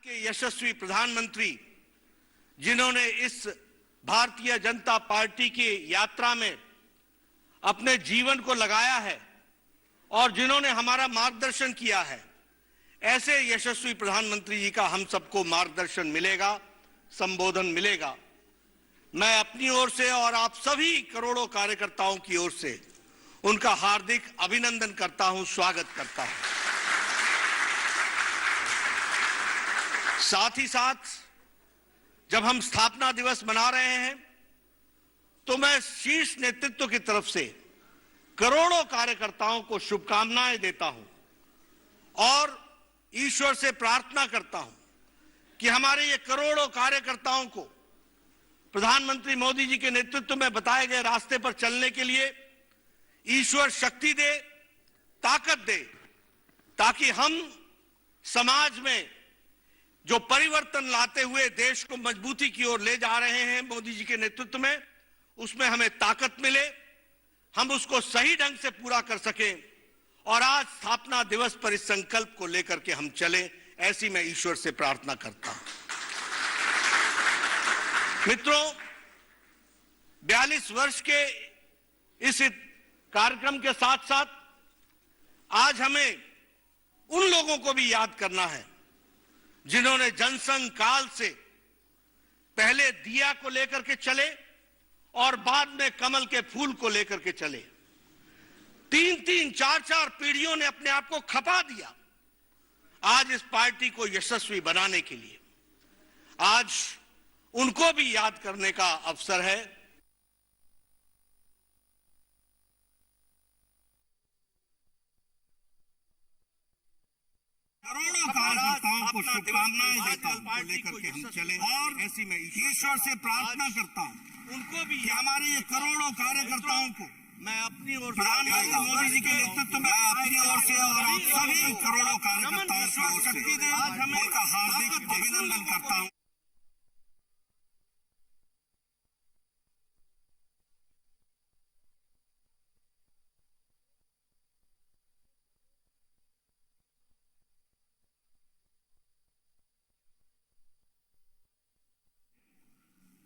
के यशस्वी प्रधानमंत्री जिन्होंने इस भारतीय जनता पार्टी की यात्रा में अपने जीवन को लगाया है और जिन्होंने हमारा मार्गदर्शन किया है, ऐसे यशस्वी प्रधानमंत्री जी का हम सबको मार्गदर्शन मिलेगा, संबोधन मिलेगा। मैं अपनी ओर से और आप सभी करोड़ों कार्यकर्ताओं की ओर से उनका हार्दिक अभिनंदन करता हूं, स्वागत करता हूं। साथ ही साथ जब हम स्थापना दिवस मना रहे हैं तो मैं शीर्ष नेतृत्व की तरफ से करोड़ों कार्यकर्ताओं को शुभकामनाएं देता हूं और ईश्वर से प्रार्थना करता हूं कि हमारे ये करोड़ों कार्यकर्ताओं को प्रधानमंत्री मोदी जी के नेतृत्व में बताए गए रास्ते पर चलने के लिए ईश्वर शक्ति दे, ताकत दे, ताकि हम समाज में जो परिवर्तन लाते हुए देश को मजबूती की ओर ले जा रहे हैं मोदी जी के नेतृत्व में, उसमें हमें ताकत मिले, हम उसको सही ढंग से पूरा कर सकें और आज स्थापना दिवस पर इस संकल्प को लेकर के हम चले, ऐसी मैं ईश्वर से प्रार्थना करता हूं। मित्रों, 42 वर्ष के इस कार्यक्रम के साथ साथ आज हमें उन लोगों को भी याद करना है जिन्होंने जनसंघ काल से पहले दिया को लेकर के चले और बाद में कमल के फूल को लेकर के चले। 3-3, 4-4 पीढ़ियों ने अपने आप को खपा दिया आज इस पार्टी को यशस्वी बनाने के लिए। आज उनको भी याद करने का अवसर है। करोड़ों कार्यकर्ताओं को शुभकामनाएं देता हूं को लेकर के हम चले और ऐसी मैं ईश्वर से प्रार्थना करता हूं उनको भी कि हमारे ये करोड़ों कार्यकर्ताओं को मैं अपनी ओर प्रधानमंत्री मोदी जी के नेतृत्व में अपनी ओर से और आप सभी करोड़ों कार्यकर्ताओं को शक्ति दे, आज हमें उनका हार्दिक अभिनंदन करता हूं।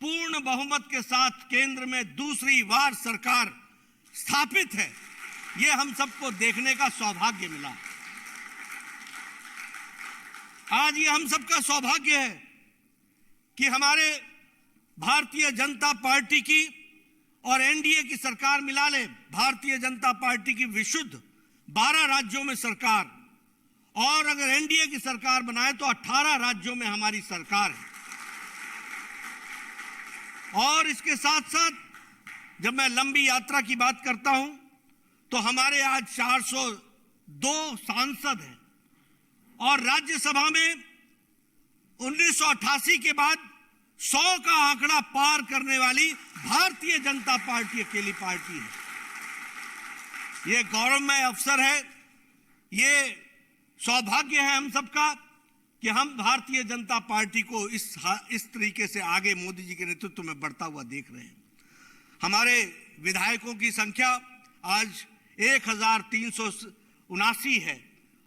पूर्ण बहुमत के साथ केंद्र में दूसरी बार सरकार स्थापित है, ये हम सबको देखने का सौभाग्य मिला। आज ये हम सबका सौभाग्य है कि हमारे भारतीय जनता पार्टी की और एनडीए की सरकार मिला ले, भारतीय जनता पार्टी की विशुद्ध 12 राज्यों में सरकार, और अगर एनडीए की सरकार बनाए तो 18 राज्यों में हमारी सरकार है। और इसके साथ साथ जब मैं लंबी यात्रा की बात करता हूं तो हमारे आज 402 सांसद हैं और राज्यसभा में 1988 के बाद 100 का आंकड़ा पार करने वाली भारतीय जनता पार्टी अकेली पार्टी है। ये गौरवमय अवसर है, ये सौभाग्य है हम सबका कि हम भारतीय जनता पार्टी को इस तरीके से आगे मोदी जी के नेतृत्व में बढ़ता हुआ देख रहे हैं। हमारे विधायकों की संख्या आज 1379 है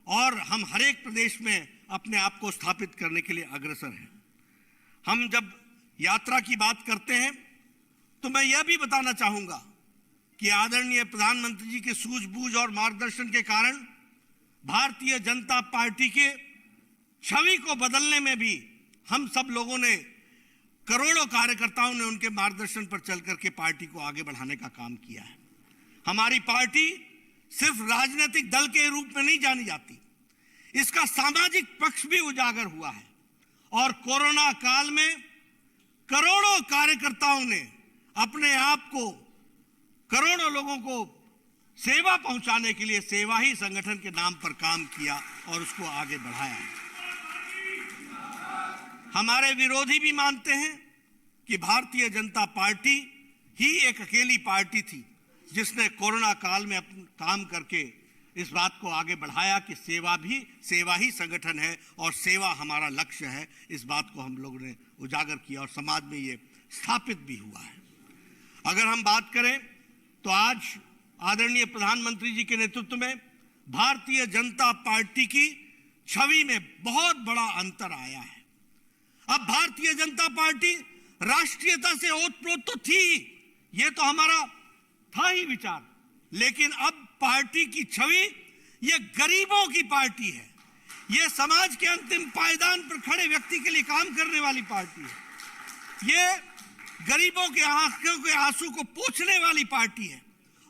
और हम हर एक प्रदेश में अपने आप को स्थापित करने के लिए अग्रसर हैं। हम जब यात्रा की बात करते हैं तो मैं यह भी बताना चाहूंगा कि आदरणीय प्रधानमंत्री जी के सूझबूझ और मार्गदर्शन के कारण भारतीय जनता पार्टी के छवि को बदलने में भी हम सब लोगों ने, करोड़ों कार्यकर्ताओं ने उनके मार्गदर्शन पर चल करके पार्टी को आगे बढ़ाने का काम किया है। हमारी पार्टी सिर्फ राजनीतिक दल के रूप में नहीं जानी जाती, इसका सामाजिक पक्ष भी उजागर हुआ है और कोरोना काल में करोड़ों कार्यकर्ताओं ने अपने आप को करोड़ों लोगों को सेवा पहुंचाने के लिए सेवा ही संगठन के नाम पर काम किया और उसको आगे बढ़ाया। हमारे विरोधी भी मानते हैं कि भारतीय जनता पार्टी ही एक अकेली पार्टी थी जिसने कोरोना काल में काम करके इस बात को आगे बढ़ाया कि सेवा ही संगठन है और सेवा हमारा लक्ष्य है। इस बात को हम लोगों ने उजागर किया और समाज में ये स्थापित भी हुआ है। अगर हम बात करें तो आज आदरणीय प्रधानमंत्री जी के नेतृत्व में भारतीय जनता पार्टी की छवि में बहुत बड़ा अंतर आया है। अब भारतीय जनता पार्टी राष्ट्रीयता से ओतप्रोत तो थी, ये तो हमारा था ही विचार, लेकिन अब पार्टी की छवि ये गरीबों की पार्टी है, ये समाज के अंतिम पायदान पर खड़े व्यक्ति के लिए काम करने वाली पार्टी है, ये गरीबों के आंखों के आंसू को पोंछने वाली पार्टी है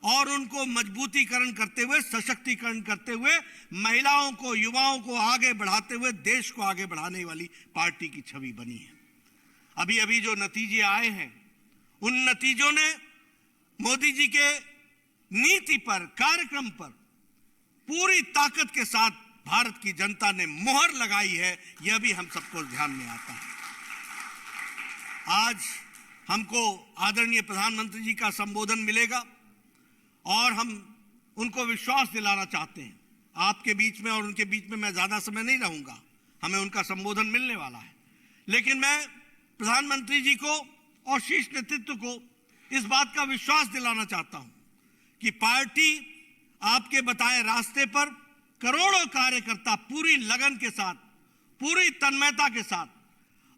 और उनको मजबूतीकरण करते हुए, सशक्तिकरण करते हुए, महिलाओं को, युवाओं को आगे बढ़ाते हुए देश को आगे बढ़ाने वाली पार्टी की छवि बनी है। अभी अभी जो नतीजे आए हैं, उन नतीजों ने मोदी जी के नीति पर, कार्यक्रम पर पूरी ताकत के साथ भारत की जनता ने मोहर लगाई है, यह भी हम सबको ध्यान में आता है। आज हमको आदरणीय प्रधानमंत्री जी का संबोधन मिलेगा और हम उनको विश्वास दिलाना चाहते हैं। आपके बीच में और उनके बीच में मैं ज्यादा समय नहीं रहूंगा, हमें उनका संबोधन मिलने वाला है, लेकिन मैं प्रधानमंत्री जी को और शीर्ष नेतृत्व को इस बात का विश्वास दिलाना चाहता हूं कि पार्टी आपके बताए रास्ते पर करोड़ों कार्यकर्ता पूरी लगन के साथ, पूरी तन्मयता के साथ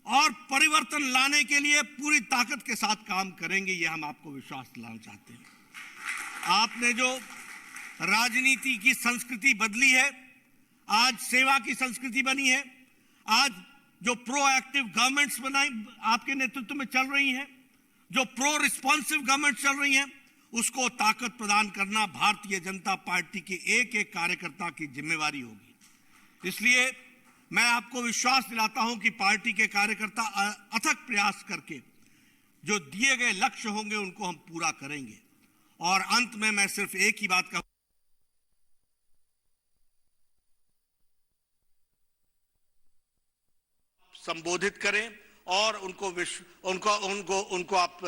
और परिवर्तन लाने के लिए पूरी ताकत के साथ काम करेंगे, यह हम आपको विश्वास दिलाना चाहते हैं। आपने जो राजनीति की संस्कृति बदली है, आज सेवा की संस्कृति बनी है, आज जो प्रोएक्टिव गवर्नमेंट्स बनाई आपके नेतृत्व में चल रही हैं, जो प्रो रिस्पॉन्सिव गवर्नमेंट चल रही हैं, उसको ताकत प्रदान करना भारतीय जनता पार्टी के एक एक कार्यकर्ता की जिम्मेवारी होगी। इसलिए मैं आपको विश्वास दिलाता हूं कि पार्टी के कार्यकर्ता अथक प्रयास करके जो दिए गए लक्ष्य होंगे उनको हम पूरा करेंगे। और अंत में मैं सिर्फ एक ही बात कहूं, संबोधित करें और उनको आप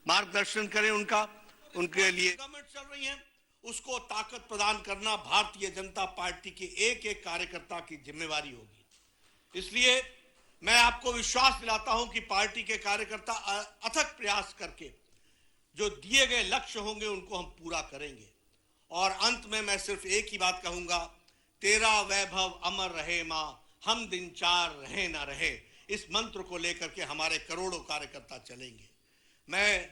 मार्गदर्शन करें, उनके लिए गवर्नमेंट चल रही है, उसको ताकत प्रदान करना भारतीय जनता पार्टी के एक एक कार्यकर्ता की जिम्मेवारी होगी। इसलिए मैं आपको विश्वास दिलाता हूं कि पार्टी के कार्यकर्ता अथक प्रयास करके जो दिए गए लक्ष्य होंगे उनको हम पूरा करेंगे। और अंत में मैं सिर्फ एक ही बात कहूंगा, तेरा वैभव अमर रहे मां, हम दिन चार रहे ना रहे, इस मंत्र को लेकर के हमारे करोड़ों कार्यकर्ता चलेंगे। मैं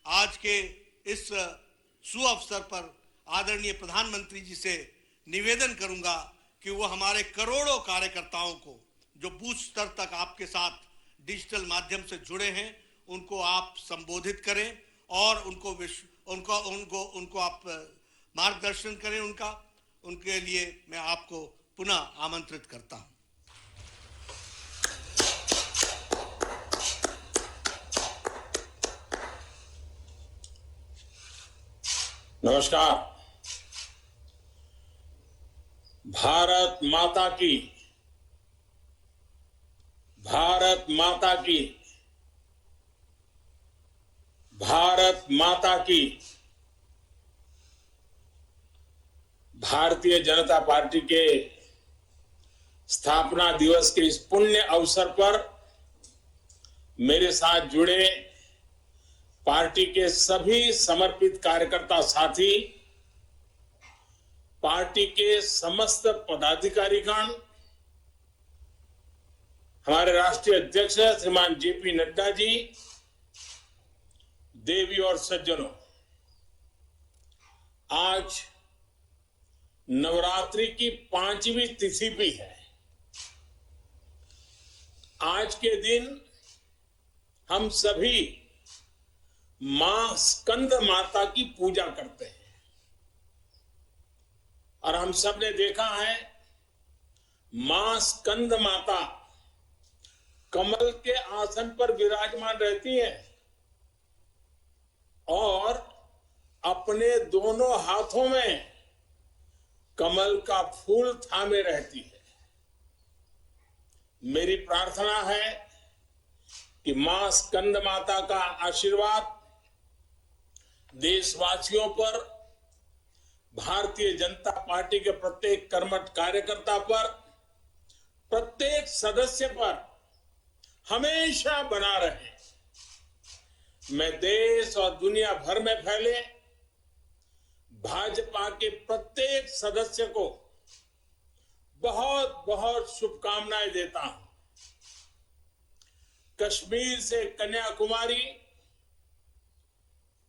आज के इस सुअवसर पर आदरणीय प्रधानमंत्री जी से निवेदन करूंगा कि वो हमारे करोड़ों कार्यकर्ताओं को जो बूथ स्तर तक आपके साथ डिजिटल माध्यम से जुड़े हैं, उनको आप संबोधित करें और उनको आप मार्गदर्शन करें। उनके लिए मैं आपको पुनः आमंत्रित करता हूं। नमस्कार। भारत माता की, भारत माता की, भारत माता की। भारतीय जनता पार्टी के स्थापना दिवस के इस पुण्य अवसर पर मेरे साथ जुड़े पार्टी के सभी समर्पित कार्यकर्ता साथी, पार्टी के समस्त पदाधिकारीगण, हमारे राष्ट्रीय अध्यक्ष श्रीमान जेपी नड्डा जी, देवी और सज्जनों, आज नवरात्रि की 5वीं तिथि भी है। आज के दिन हम सभी मां स्कंद माता की पूजा करते हैं और हम सब ने देखा है मां स्कंद माता कमल के आसन पर विराजमान रहती है और अपने दोनों हाथों में कमल का फूल थामे रहती है। मेरी प्रार्थना है कि मां स्कंद माता का आशीर्वाद देशवासियों पर, भारतीय जनता पार्टी के प्रत्येक कर्मठ कार्यकर्ता पर, प्रत्येक सदस्य पर हमेशा बना रहे। मैं देश और दुनिया भर में फैले भाजपा के प्रत्येक सदस्य को बहुत बहुत शुभकामनाएं देता हूं। कश्मीर से कन्याकुमारी,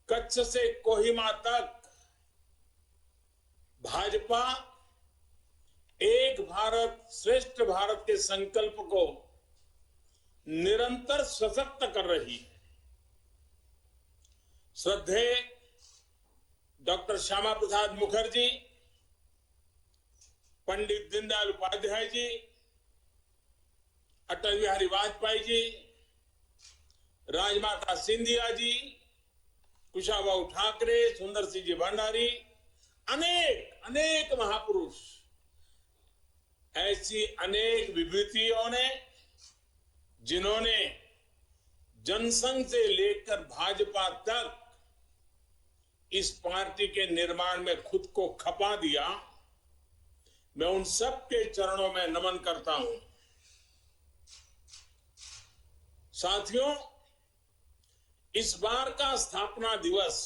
कच्छ से कोहिमा तक भाजपा एक भारत श्रेष्ठ भारत के संकल्प को निरंतर सशक्त कर रही है। श्रद्धेय डॉक्टर श्यामा प्रसाद मुखर्जी, पंडित दीनदयाल उपाध्याय जी, अटल बिहारी वाजपेयी जी, राजमाता सिंधिया जी, कुशाभाऊ ठाकरे, सुंदर सिंह जी भंडारी, अनेक महापुरुष, ऐसी अनेक विभूतियों ने जिन्होंने जनसंघ से लेकर भाजपा तक इस पार्टी के निर्माण में खुद को खपा दिया, मैं उन सब के चरणों में नमन करता हूं। साथियों, इस बार का स्थापना दिवस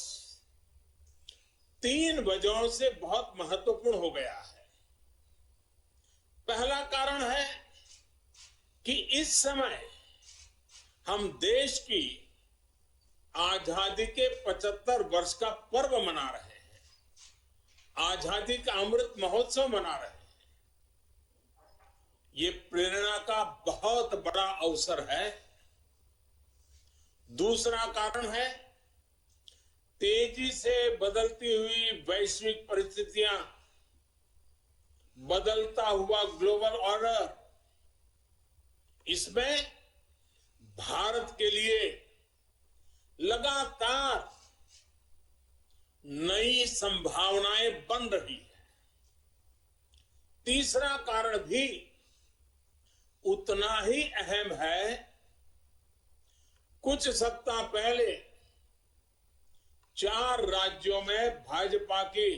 3 वजहों से बहुत महत्वपूर्ण हो गया है। पहला कारण है कि इस समय हम देश की आजादी के 75 वर्ष का पर्व मना रहे हैं, आजादी का अमृत महोत्सव मना रहे हैं। ये प्रेरणा का बहुत बड़ा अवसर है। दूसरा कारण है तेजी से बदलती हुई वैश्विक परिस्थितियां, बदलता हुआ ग्लोबल ऑर्डर, इसमें भारत के लिए लगातार नई संभावनाएं बन रही है। तीसरा कारण भी उतना ही अहम है। कुछ सप्ताह पहले 4 राज्यों में भाजपा की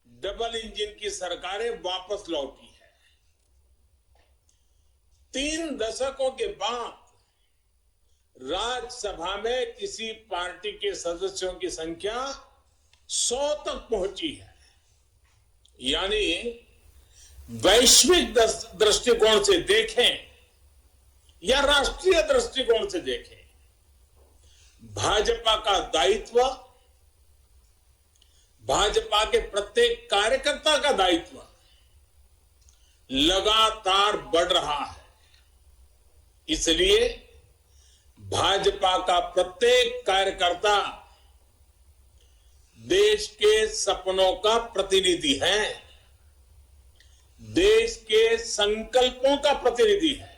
डबल इंजन की सरकारें वापस लौटी है। 3 दशकों के बाद राज्यसभा में किसी पार्टी के सदस्यों की संख्या 100 तक पहुंची है। यानी वैश्विक दृष्टिकोण से देखें या राष्ट्रीय दृष्टिकोण से देखें, भाजपा का दायित्व, भाजपा के प्रत्येक कार्यकर्ता का दायित्व लगातार बढ़ रहा है। इसलिए भाजपा का प्रत्येक कार्यकर्ता देश के सपनों का प्रतिनिधि है, देश के संकल्पों का प्रतिनिधि है।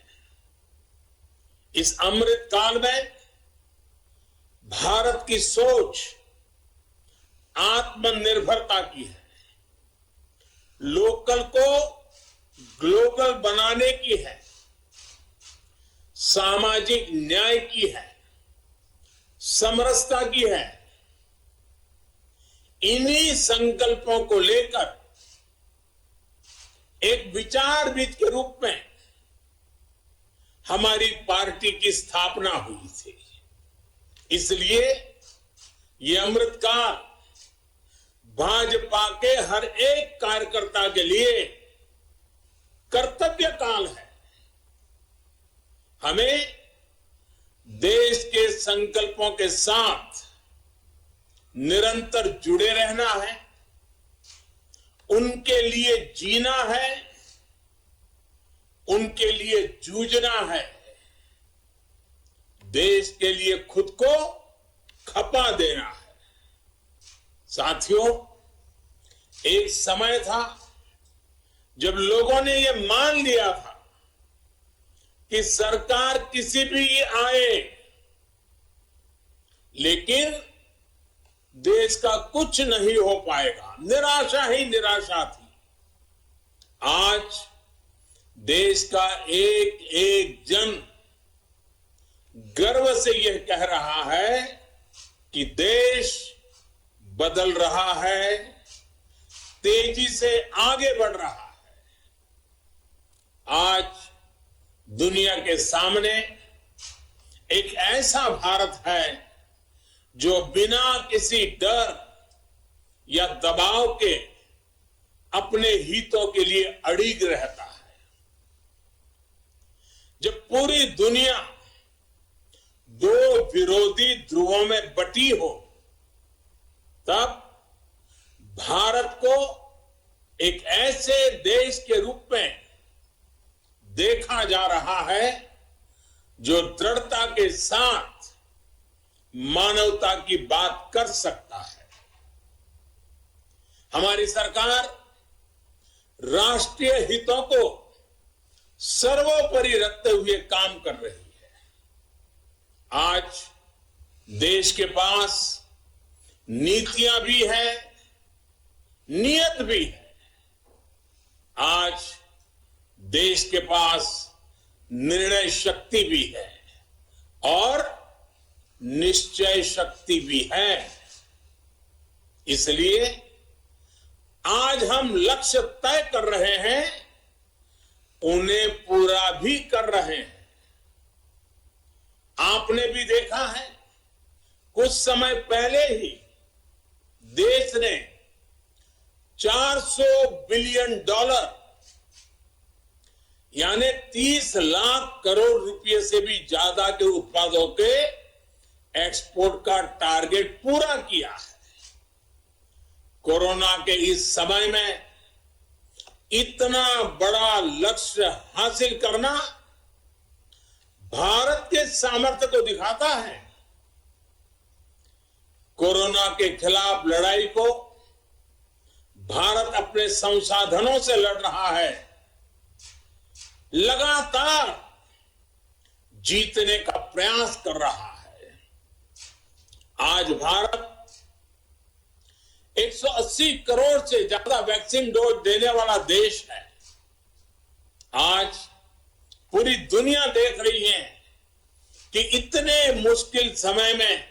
इस अमृत काल में भारत की सोच आत्मनिर्भरता की है, लोकल को ग्लोबल बनाने की है, सामाजिक न्याय की है, समरसता की है। इन्हीं संकल्पों को लेकर एक विचारविद के रूप में हमारी पार्टी की स्थापना हुई थी। इसलिए ये अमृत काल भाजपा के हर एक कार्यकर्ता के लिए कर्तव्य काल है। हमें देश के संकल्पों के साथ निरंतर जुड़े रहना है, उनके लिए जीना है, उनके लिए जूझना है, देश के लिए खुद को खपा देना है। साथियों, एक समय था जब लोगों ने यह मान लिया था कि सरकार किसी भी आए, लेकिन देश का कुछ नहीं हो पाएगा, निराशा ही निराशा थी। आज देश का एक एक जन गर्व से यह कह रहा है कि देश बदल रहा है, तेजी से आगे बढ़ रहा है। आज दुनिया के सामने एक ऐसा भारत है जो बिना किसी डर या दबाव के अपने हितों के लिए अड़िग रहता है। जब पूरी दुनिया विरोधी ध्रुवों में बटी हो, तब भारत को एक ऐसे देश के रूप में देखा जा रहा है जो दृढ़ता के साथ मानवता की बात कर सकता है। हमारी सरकार राष्ट्रीय हितों को सर्वोपरि रखते हुए काम कर रही है। आज देश के पास नीतियां भी है, नियत भी है। आज देश के पास निर्णय शक्ति भी है और निश्चय शक्ति भी है। इसलिए आज हम लक्ष्य तय कर रहे हैं, उन्हें पूरा भी कर रहे हैं। आपने भी देखा है, कुछ समय पहले ही देश ने $400 बिलियन यानी 30 लाख करोड़ रुपए से भी ज्यादा के उत्पादों के एक्सपोर्ट का टारगेट पूरा किया है। कोरोना के इस समय में इतना बड़ा लक्ष्य हासिल करना भारत के सामर्थ्य को दिखाता है। कोरोना के खिलाफ लड़ाई को भारत अपने संसाधनों से लड़ रहा है, लगातार जीतने का प्रयास कर रहा है। आज भारत 180 करोड़ से ज्यादा वैक्सीन डोज देने वाला देश है। आज पूरी दुनिया देख रही है कि इतने मुश्किल समय में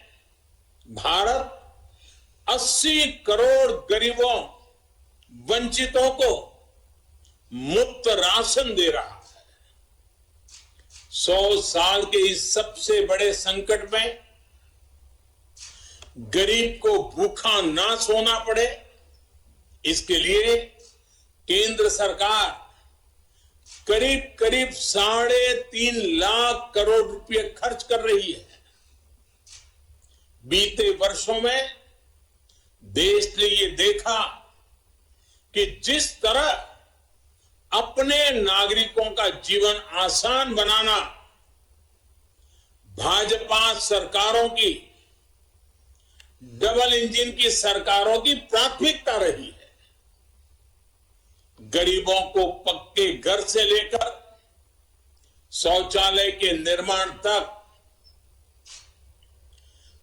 भारत 80 करोड़ गरीबों, वंचितों को मुफ्त राशन दे रहा है। 100 साल के इस सबसे बड़े संकट में गरीब को भूखा ना सोना पड़े, इसके लिए केंद्र सरकार करीब करीब 3.5 लाख करोड़ रुपए खर्च कर रही है। बीते वर्षों में देश ने ये देखा कि जिस तरह अपने नागरिकों का जीवन आसान बनाना भाजपा सरकारों की, डबल इंजन की सरकारों की प्राथमिकता रही है। गरीबों को पक्के घर से लेकर शौचालय के निर्माण तक,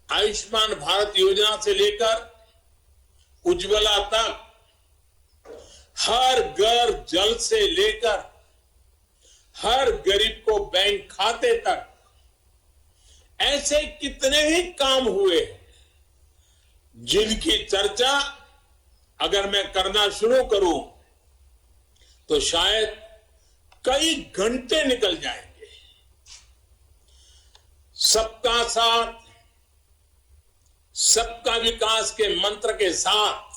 आयुष्मान भारत योजना से लेकर उज्ज्वला तक, हर घर जल से लेकर हर गरीब को बैंक खाते तक, ऐसे कितने ही काम हुए जिनकी चर्चा अगर मैं करना शुरू करूं तो शायद कई घंटे निकल जाएंगे। सबका साथ, सबका विकास के मंत्र के साथ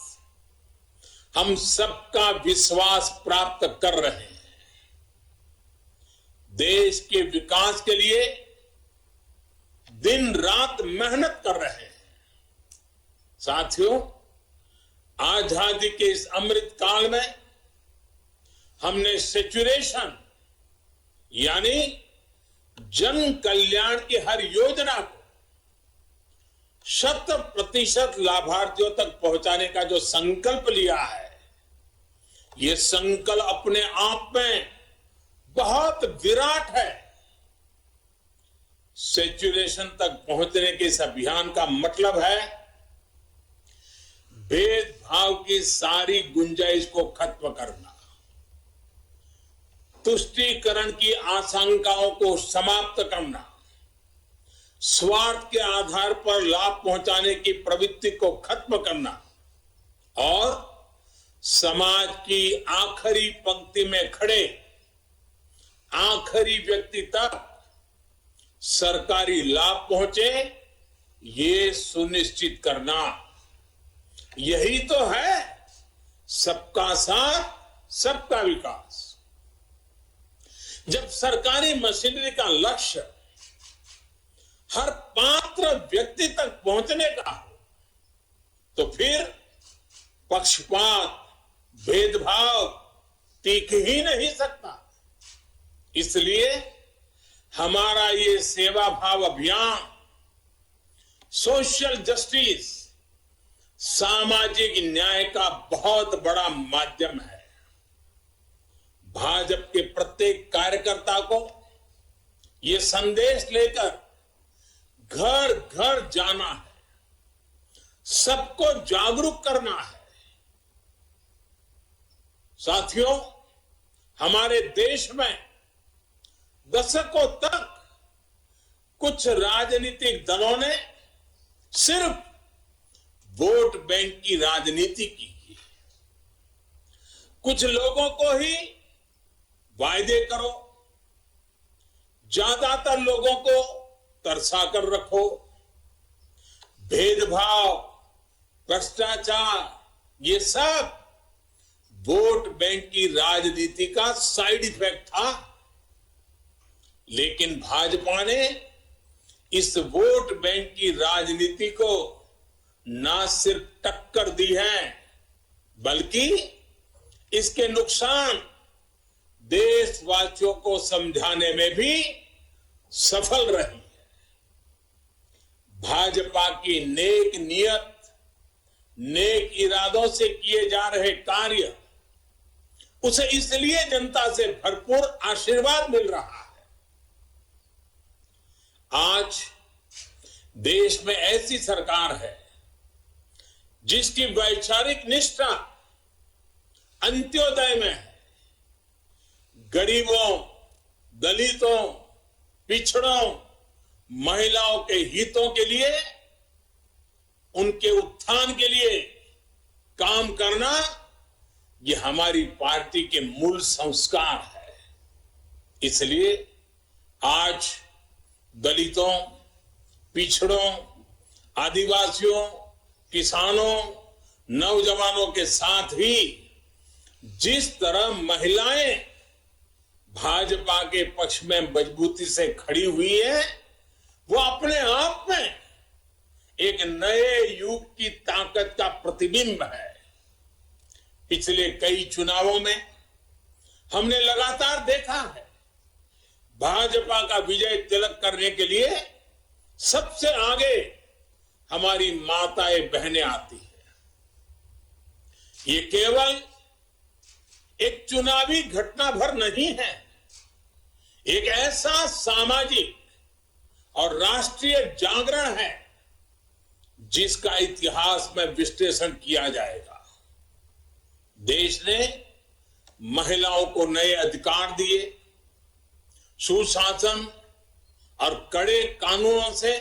हम सबका विश्वास प्राप्त कर रहे हैं। देश के विकास के लिए दिन रात मेहनत कर रहे हैं। साथियों, आजादी के इस अमृत काल में हमने सेचुरेशन यानी जन कल्याण की हर योजना को 100% लाभार्थियों तक पहुंचाने का जो संकल्प लिया है, ये संकल्प अपने आप में बहुत विराट है। सेचुरेशन तक पहुंचने के इस अभियान का मतलब है भेदभाव की सारी गुंजाइश को खत्म करना, तुष्टीकरण की आशंकाओं को समाप्त करना, स्वार्थ के आधार पर लाभ पहुंचाने की प्रवृत्ति को खत्म करना और समाज की आखिरी पंक्ति में खड़े आखिरी व्यक्ति तक सरकारी लाभ पहुंचे, ये सुनिश्चित करना। यही तो है सबका साथ, सबका विकास। जब सरकारी मशीनरी का लक्ष्य हर पात्र व्यक्ति तक पहुंचने का हो, तो फिर पक्षपात, भेदभाव टिक ही नहीं सकता। इसलिए हमारा ये सेवा भाव अभियान सोशल जस्टिस, सामाजिक न्याय का बहुत बड़ा माध्यम है। भाजपा के प्रत्येक कार्यकर्ता को ये संदेश लेकर घर घर जाना है, सबको जागरूक करना है। साथियों, हमारे देश में दशकों तक कुछ राजनीतिक दलों ने सिर्फ वोट बैंक की राजनीति की। कुछ लोगों को ही वायदे करो, ज्यादातर लोगों को तरसा कर रखो। भेदभाव, भ्रष्टाचार, ये सब वोट बैंक की राजनीति का साइड इफेक्ट था। लेकिन भाजपा ने इस वोट बैंक की राजनीति को ना सिर्फ टक्कर दी है, बल्कि इसके नुकसान देशवासियों को समझाने में भी सफल रही है। भाजपा की नेक नियत, नेक इरादों से किए जा रहे कार्य, उसे इसलिए जनता से भरपूर आशीर्वाद मिल रहा है। आज देश में ऐसी सरकार है जिसकी वैचारिक निष्ठा अंत्योदय में है। गरीबों, दलितों, पिछड़ों, महिलाओं के हितों के लिए, उनके उत्थान के लिए काम करना, ये हमारी पार्टी के मूल संस्कार है। इसलिए आज दलितों, पिछड़ों, आदिवासियों, किसानों, नौजवानों के साथ ही जिस तरह महिलाएं भाजपा के पक्ष में मजबूती से खड़ी हुई है, वो अपने आप में एक नए युग की ताकत का प्रतिबिंब है। पिछले कई चुनावों में हमने लगातार देखा है, भाजपा का विजय तिलक करने के लिए सबसे आगे हमारी माताएं बहनें आती है। ये केवल एक चुनावी घटना भर नहीं है, एक ऐसा सामाजिक और राष्ट्रीय जागरण है जिसका इतिहास में विश्लेषण किया जाएगा। देश ने महिलाओं को नए अधिकार दिए, सुशासन और कड़े कानूनों से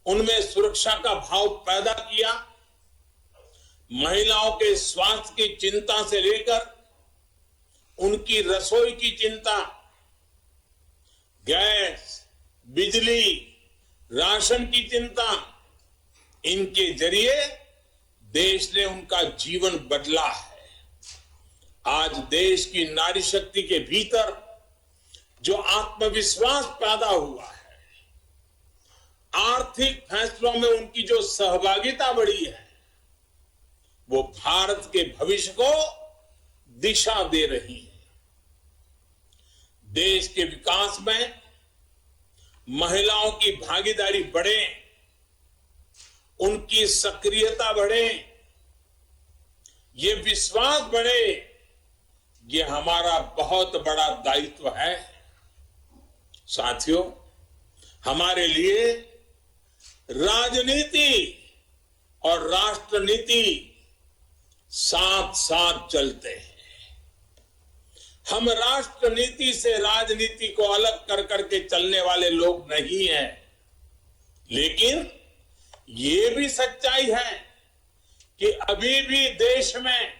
उनमें सुरक्षा का भाव पैदा किया। महिलाओं के स्वास्थ्य की चिंता से लेकर उनकी रसोई की चिंता, गैस, बिजली, राशन की चिंता, इनके जरिए देश ने उनका जीवन बदला है। आज देश की नारी शक्ति के भीतर जो आत्मविश्वास पैदा हुआ है, आर्थिक फैसलों में उनकी जो सहभागिता बढ़ी है, वो भारत के भविष्य को दिशा दे रही है। देश के विकास में महिलाओं की भागीदारी बढ़े, उनकी सक्रियता बढ़े, ये विश्वास बढ़े, ये हमारा बहुत बड़ा दायित्व है। साथियों, हमारे लिए राजनीति और राष्ट्रनीति साथ साथ चलते हैं। हम राष्ट्रनीति से राजनीति को अलग कर करके चलने वाले लोग नहीं हैं, लेकिन ये भी सच्चाई है कि अभी भी देश में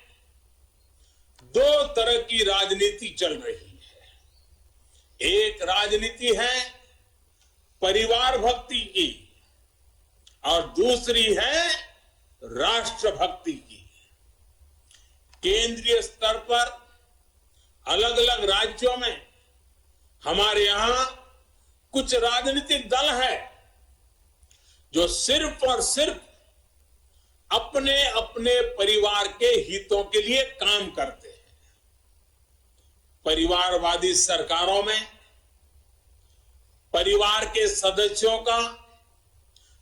दो तरह की राजनीति चल रही है। एक राजनीति है परिवार भक्ति की और दूसरी है राष्ट्र भक्ति की। केंद्रीय स्तर पर अलग अलग राज्यों में हमारे यहां कुछ राजनीतिक दल है जो सिर्फ और सिर्फ अपने अपने परिवार के हितों के लिए काम करते हैं। परिवारवादी सरकारों में परिवार के सदस्यों का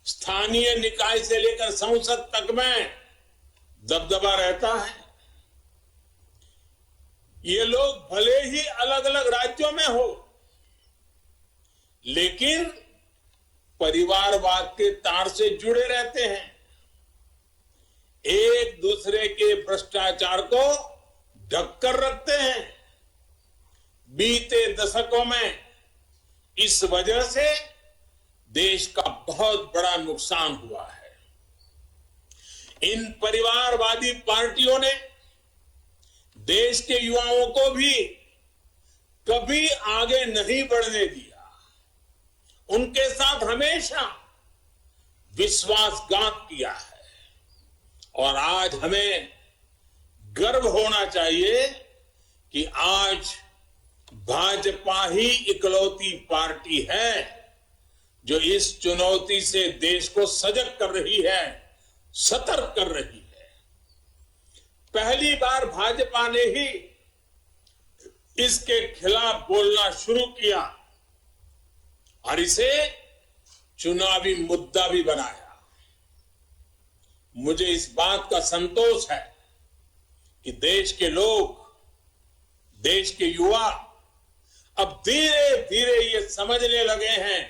स्थानीय निकाय से लेकर संसद तक में दबदबा रहता है। ये लोग भले ही अलग अलग राज्यों में हो, लेकिन परिवारवाद के तार से जुड़े रहते हैं। एक दूसरे के भ्रष्टाचार को ढककर रखते हैं। बीते दशकों में इस वजह से देश का बहुत बड़ा नुकसान हुआ है। इन परिवारवादी पार्टियों ने देश के युवाओं को भी कभी आगे नहीं बढ़ने दिया। उनके साथ हमेशा विश्वासघात किया है। और आज हमें गर्व होना चाहिए कि आज भाजपा ही इकलौती पार्टी है जो इस चुनौती से देश को सजग कर रही है, सतर्क कर रही है। पहली बार भाजपा ने ही इसके खिलाफ बोलना शुरू किया और इसे चुनावी मुद्दा भी बनाया। मुझे इस बात का संतोष है कि देश के लोग, देश के युवा अब धीरे धीरे ये समझने लगे हैं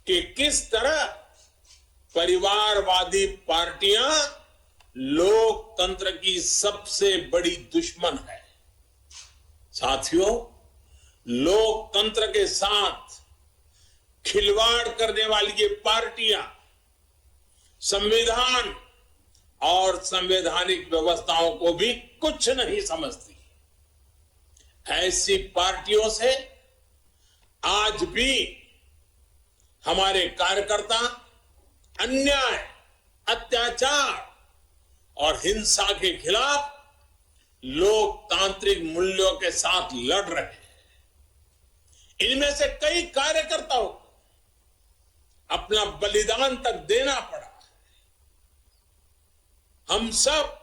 कि किस तरह परिवारवादी पार्टियां लोकतंत्र की सबसे बड़ी दुश्मन है। साथियों, लोकतंत्र के साथ खिलवाड़ करने वाली ये पार्टियां संविधान और संवैधानिक व्यवस्थाओं को भी कुछ नहीं समझती। ऐसी पार्टियों से आज भी हमारे कार्यकर्ता अन्याय, अत्याचार और हिंसा के खिलाफ लोकतांत्रिक मूल्यों के साथ लड़ रहे हैं। इनमें से कई कार्यकर्ताओं को अपना बलिदान तक देना पड़ा। हम सब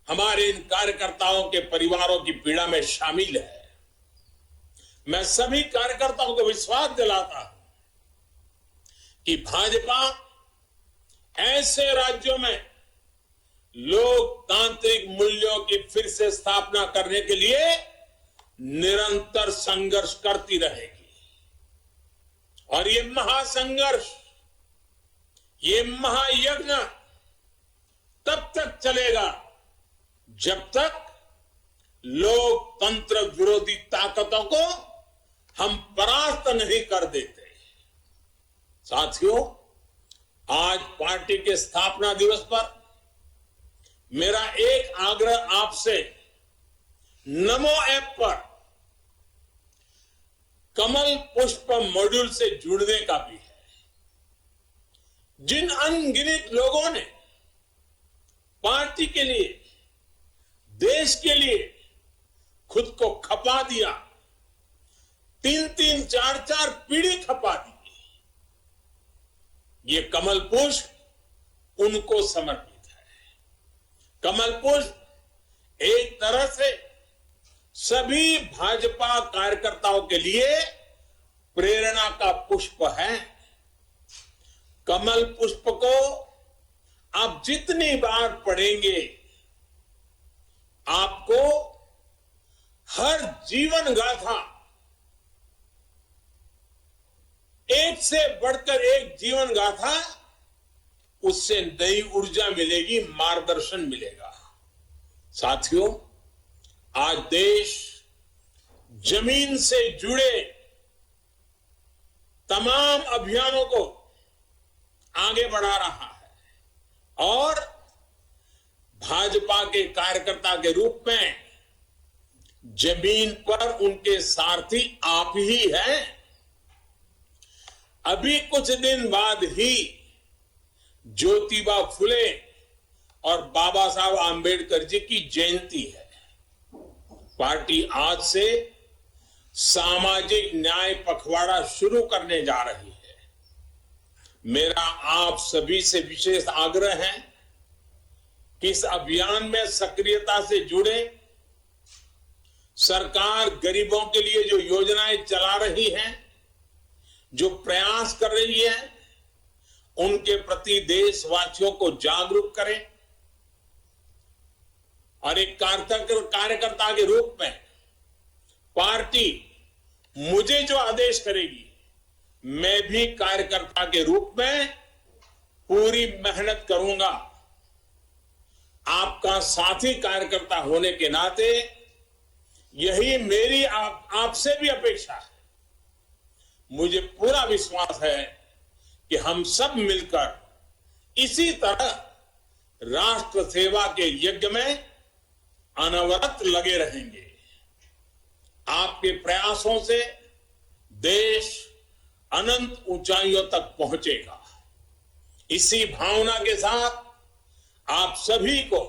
हमारे इन कार्यकर्ताओं के परिवारों की पीड़ा में शामिल है। मैं सभी कार्यकर्ताओं को विश्वास दिलाता हूं कि भाजपा ऐसे राज्यों में लोकतांत्रिक मूल्यों की फिर से स्थापना करने के लिए निरंतर संघर्ष करती रहेगी। और ये महासंघर्ष, ये महायज्ञ तब तक चलेगा जब तक लोकतंत्र विरोधी ताकतों को हम परास्त नहीं कर देते। साथियों, आज पार्टी के स्थापना दिवस पर मेरा एक आग्रह आपसे नमो ऐप पर कमल पुष्प मॉड्यूल से जुड़ने का भी है। जिन अनगिनत लोगों ने पार्टी के लिए, देश के लिए खुद को खपा दिया, 3-3, 4-4 पीढ़ी खपा दी, ये कमल पुष्प उनको समर्पित है। कमल पुष्प एक तरह से सभी भाजपा कार्यकर्ताओं के लिए प्रेरणा का पुष्प है। कमल पुष्प को आप जितनी बार पढ़ेंगे, आपको हर जीवन गाथा, एक से बढ़कर एक जीवन गाथा, उससे नई ऊर्जा मिलेगी, मार्गदर्शन मिलेगा। साथियों, आज देश जमीन से जुड़े तमाम अभियानों को आगे बढ़ा रहा है और भाजपा के कार्यकर्ता के रूप में जमीन पर उनके सारथी आप ही हैं। अभी कुछ दिन बाद ही ज्योतिबा फुले और बाबा साहब आंबेडकर जी की जयंती है। पार्टी आज से सामाजिक न्याय पखवाड़ा शुरू करने जा रही है। मेरा आप सभी से विशेष आग्रह है कि इस अभियान में सक्रियता से जुड़े। सरकार गरीबों के लिए जो योजनाएं चला रही है, जो प्रयास कर रही है, उनके प्रति देशवासियों को जागरूक करें और एक कार्यकर्ता के रूप में पार्टी मुझे जो आदेश करेगी, मैं भी कार्यकर्ता के रूप में पूरी मेहनत करूंगा। आपका साथी कार्यकर्ता होने के नाते यही मेरी आपसे भी अपेक्षा है। मुझे पूरा विश्वास है कि हम सब मिलकर इसी तरह राष्ट्र सेवा के यज्ञ में अनवरत लगे रहेंगे। आपके प्रयासों से देश अनंत ऊंचाइयों तक पहुंचेगा। इसी भावना के साथ आप सभी को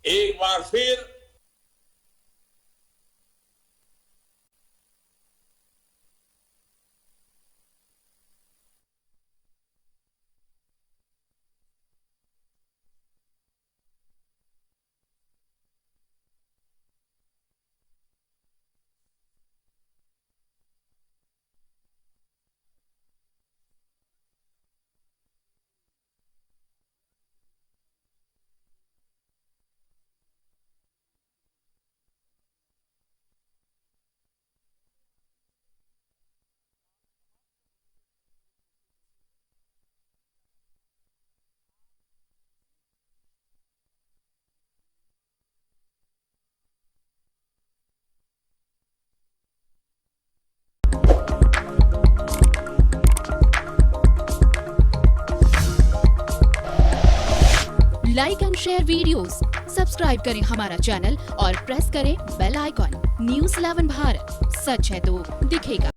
एक बार फिर like and share videos, subscribe करें हमारा चैनल और प्रेस करें बेल आइकॉन। न्यूज़ 11 भारत, सच है तो दिखेगा।